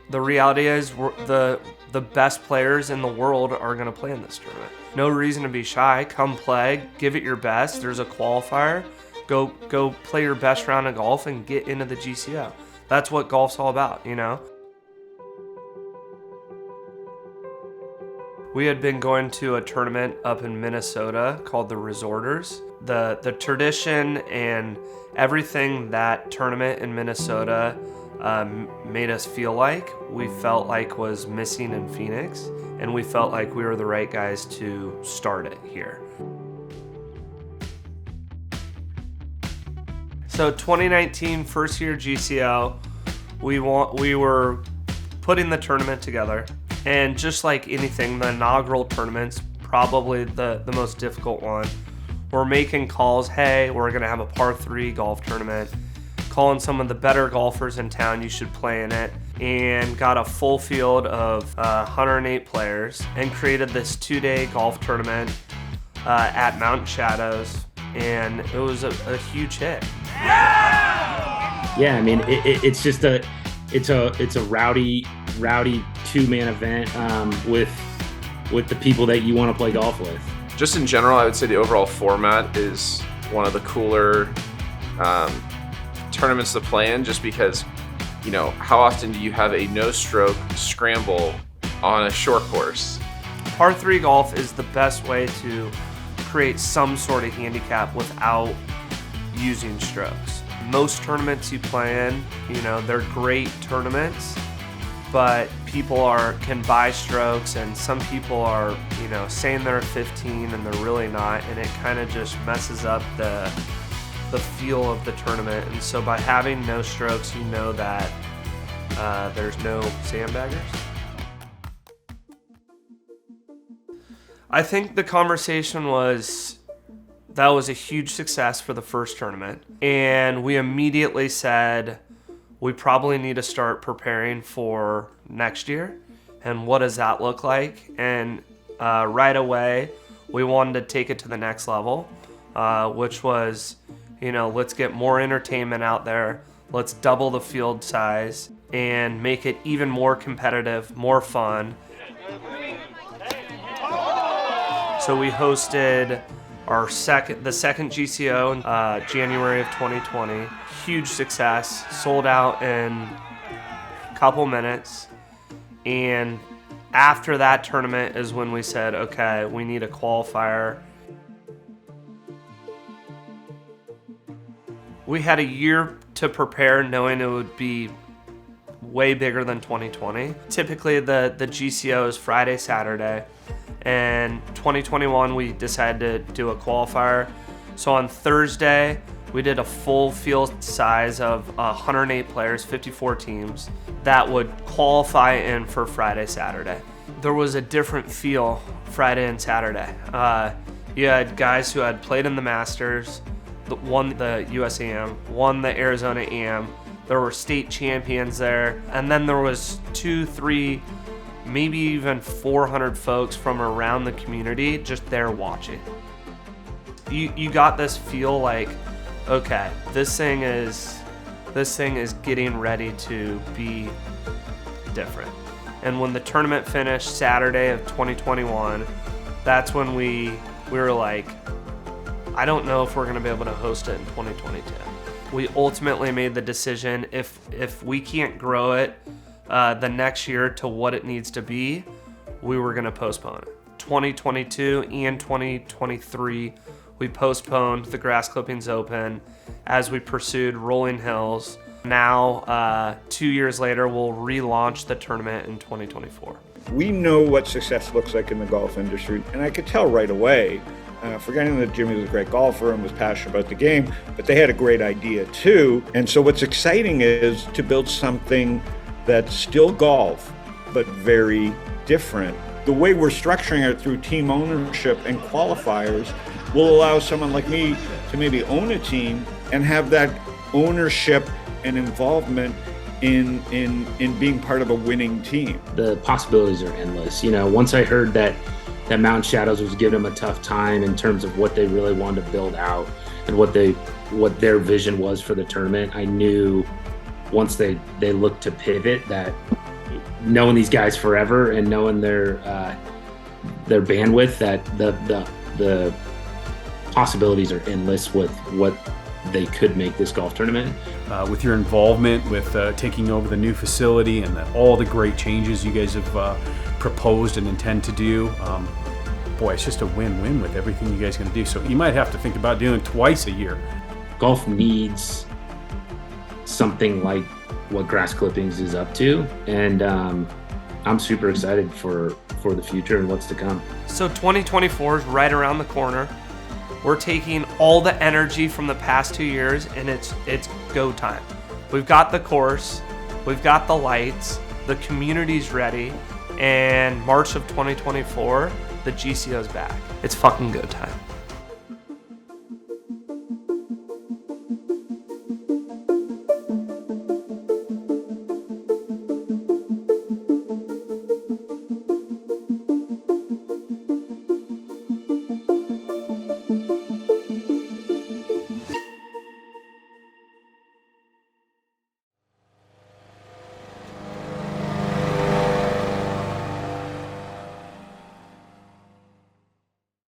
The reality is the best players in the world are going to play in this tournament. No reason to be shy. Come play. Give it your best. There's a qualifier. Go play your best round of golf and get into the GCO. That's what golf's all about, you know? We had been going to a tournament up in Minnesota called the Resorters. The tradition and everything that tournament in Minnesota made us feel like we felt like was missing in Phoenix, and we felt like we were the right guys to start it here. So 2019 first year GCO, we were putting the tournament together, and just like anything, the inaugural tournament's probably the most difficult one. We're making calls, hey, we're gonna have a par 3 golf tournament, calling some of the better golfers in town, you should play in it, and got a full field of 108 players and created this 2-day golf tournament at Mountain Shadows, and it was a huge hit. Yeah, I mean, it's just a rowdy 2-man event with the people that you want to play golf with. Just in general, I would say the overall format is one of the cooler tournaments to play in, just because, you know, how often do you have a no-stroke scramble on a short course? Par 3 golf is the best way to create some sort of handicap without using strokes. Most tournaments you play in, you know, they're great tournaments, but people can buy strokes, and some people are, you know, saying they're 15 and they're really not, and it kind of just messes up the feel of the tournament. And so by having no strokes, you know that there's no sandbaggers. I think the conversation was that was a huge success for the first tournament, and we immediately said we probably need to start preparing for next year, and what does that look like? And right away we wanted to take it to the next level, which was, you know, let's get more entertainment out there, let's double the field size and make it even more competitive, more fun. So we hosted the second GCO in January of 2020. Huge success, sold out in a couple minutes. And after that tournament is when we said, okay, we need a qualifier. We had a year to prepare, knowing it would be way bigger than 2020. Typically the GCO is Friday, Saturday. And 2021, we decided to do a qualifier. So on Thursday, we did a full field size of 108 players, 54 teams, that would qualify in for Friday, Saturday. There was a different feel Friday and Saturday. You had guys who had played in the Masters, won the USAM, won the Arizona AM. There were state champions there. And then there was 2, 3, maybe even 400 folks from around the community just there watching. You got this feel like, okay, this thing is getting ready to be different. And when the tournament finished Saturday of 2021, that's when we were like, I don't know if we're going to be able to host it in 2022. We ultimately made the decision, if we can't grow it the next year to what it needs to be, we were going to postpone it. 2022 and 2023, we postponed the Grass Clippings Open as we pursued Rolling Hills. Now, 2 years later, we'll relaunch the tournament in 2024. We know what success looks like in the golf industry, and I could tell right away, forgetting that Jimmy was a great golfer and was passionate about the game, but they had a great idea too. And so what's exciting is to build something that's still golf, but very different. The way we're structuring it through team ownership and qualifiers will allow someone like me to maybe own a team and have that ownership and involvement in being part of a winning team. The possibilities are endless. You know, once I heard that Mountain Shadows was giving them a tough time in terms of what they really wanted to build out and what their vision was for the tournament, I knew once they looked to pivot that knowing these guys forever and knowing their bandwidth, that the possibilities are endless with what they could make this golf tournament. With your involvement with taking over the new facility and all the great changes you guys have proposed and intend to do, boy, it's just a win-win with everything you guys are going to do. So you might have to think about doing it twice a year. Golf needs something like what grass clippings is up to, and I'm super excited for the future and what's to come. So 2024 is right around the corner. We're taking all the energy from the past 2 years and it's go time. We've got the course, we've got the lights, the community's ready, and March of 2024, the GCO's back. It's fucking go time.